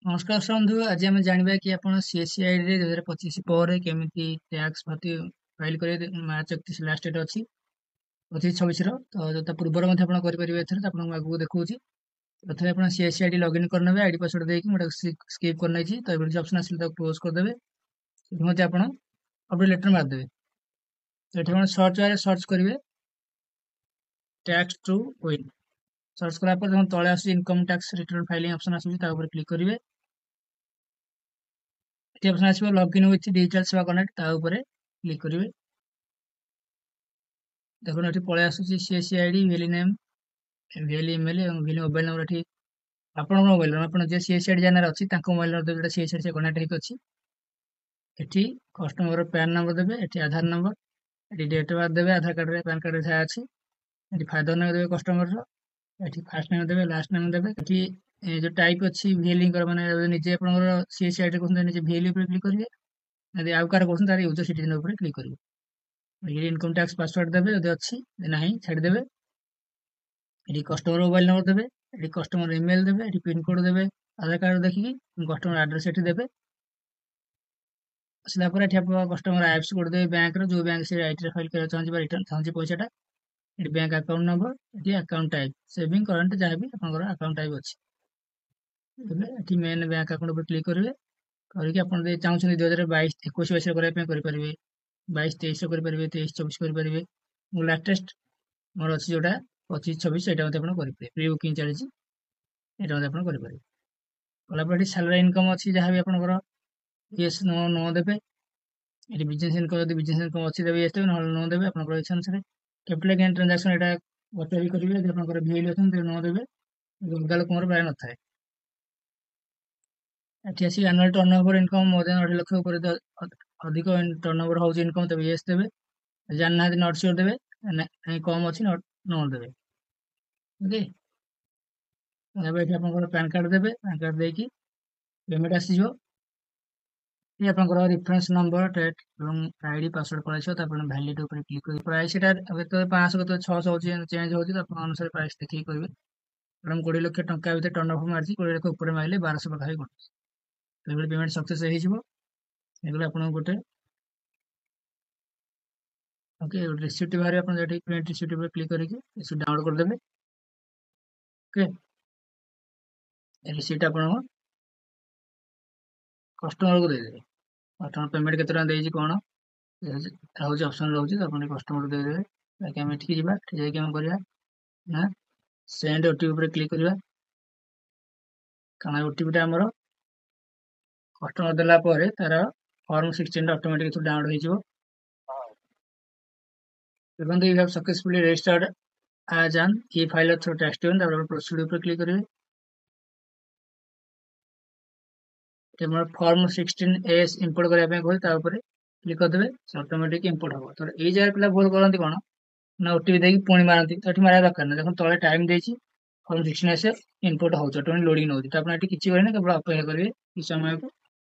नमस्कार बंधु आज आम जानवा कि आप सीएससीआई 2025 पर केमी टैक्स भर्ती फाइल कर मार्च 31 लास्ट डेट अच्छी 25-26 तो पूर्वर करेंगे आपको देखा प्रथम आप सीएससीआई लॉगिन करने आईडी पासवर्ड देकी मुझे स्किप करना तो ये ऑप्शन आसे क्लोज करदे आप अपडेट लेटर मारदेवे तो ये सर्च बारे सर्च करेंगे टैक्स टू विन सर्च करापर देखो तले आस income tax return filing option आसूँ क्लिक करेंगे ये ऑप्शन आसो login with digital Seva connect click करेंगे देखो ये पलि आसूसी सीएससी आईडी भेली नेम भेली इमेल और भेली मोबाइल नंबर ये आप मोबाइल नंबर आप सीएससी आईडी जानवर अच्छी मोबाइल नंबर जो सीएससी से कनेक्ट होती ये कस्टमर पैन नंबर देवे ये आधार नंबर ये डेट ऑफ बर्थ देवे आधार कार्ड पैन कार्ड जहाँ अच्छी ये फादर नेम देवे कस्टमर ये फास्ट नेम देवे लास्ट नेम देवे ये जो टाइप अच्छी भेली मैंने निजे आप सीएससी आईडी कहते निजे भेली क्लिक करेंगे यदि आउ कार कहते यूजर सिटीजन क्लिक करेंगे ये इनकम टैक्स पासवर्ड देवे यदि अच्छी ना छाड़देवे ये कस्टमर मोबाइल नंबर देवे ये कस्टमर इमेल देवे ये पिन कोड देवे आधार कार्ड देखिए कस्टमर एड्रेस ये देवे आसला कस्टमर आईएफएससी कोड देवे बैंक जो बैंक से आईटी फाइल करना चाहिए रिटर्न चाहिए पैसाटा ये बैंक अकाउंट नंबर ये अकाउंट टाइप सेविंग करंट जहाँ भी आप अकाउंट टाइप अच्छी मेन बैंक अकाउंट पर क्लिक करेंगे करके आप चाहते 2022-21 करेंगे 22-23 23-24 करेंगे लाटेस्ट मोर अच्छी जोटा 25-26 यहाँ करेंगे प्री बुकिंग चली यहाँ करेंगे कलापर सैलरी इनकम अच्छी जहाँ भी आप येस नो नो देवे ये बिजनेस इनकम जब बिजनेस इनकम अच्छी देवे येस देवे ना नो देवे आप इच्छा अनुसार कैपिटल गेन ट्रांजैक्शन यहाँ बचा भी करेंगे जब आप भिल अच्छे नो देवे अलगा लोक प्राय न था ये आसिक annual turnover income more than 8 lakh अधिक टर्नओवर हो इनकम तब येस देवे जानना नट सियोर देवे कम अच्छी नट नो देवे ओके ये आप पैन कार्ड देवे पैन कार्ड देकी पेमेंट आसीज ये आप रेफरेंस नंबर डेट और आईडी पासवर्ड पड़े भैलिड क्लिक कर प्राइस तो 500 के 600 हो चेंज होती अनुसार प्राइस देखिए करेंगे मैडम 20 लाख टंका भर टर्न ओवर मार्च 20 लाख ऊपर मारे 1200 पाखापी पड़े पेमेंट सक्सेस हो आप गोटे ओके रिसीप्ट बाहर आप प्रिंट रिसीप्ट पर क्लिक करके डाउनलोड करदे ओके रिसीप्ट आप कस्टमर को देदेवे कस्टमर पेमेंट के कौन रोज ऑप्शन रोचे तो कस्टमर देदेवे बाकी आम ठीक जाकि करवा ना सेंड ओटीपी पर क्लिक करवा कारण ओटीपीटा आमर कस्टमर देला तार फॉर्म 16 ऑटोमेटिक डाउनलोड हो देखते you have successfully registered as an e filer through tax ten proceed पर क्लिक करेंगे फॉर्म 16 इंपोर्ट करने कहते क्लिक करदे ऑटोमेटिक इंपोर्ट हम तो ये जगह पिला भूल करती कौन ना ओटीपी देकी पुणी मारती तो ये मारा दरकार ना देखो तले टाइम देती फॉर्म 16 इंपोर्ट हो ऑटोमेटिक लोडिंग नौ तो आप किसी करें केवल अपेक्षा करेंगे किस समय को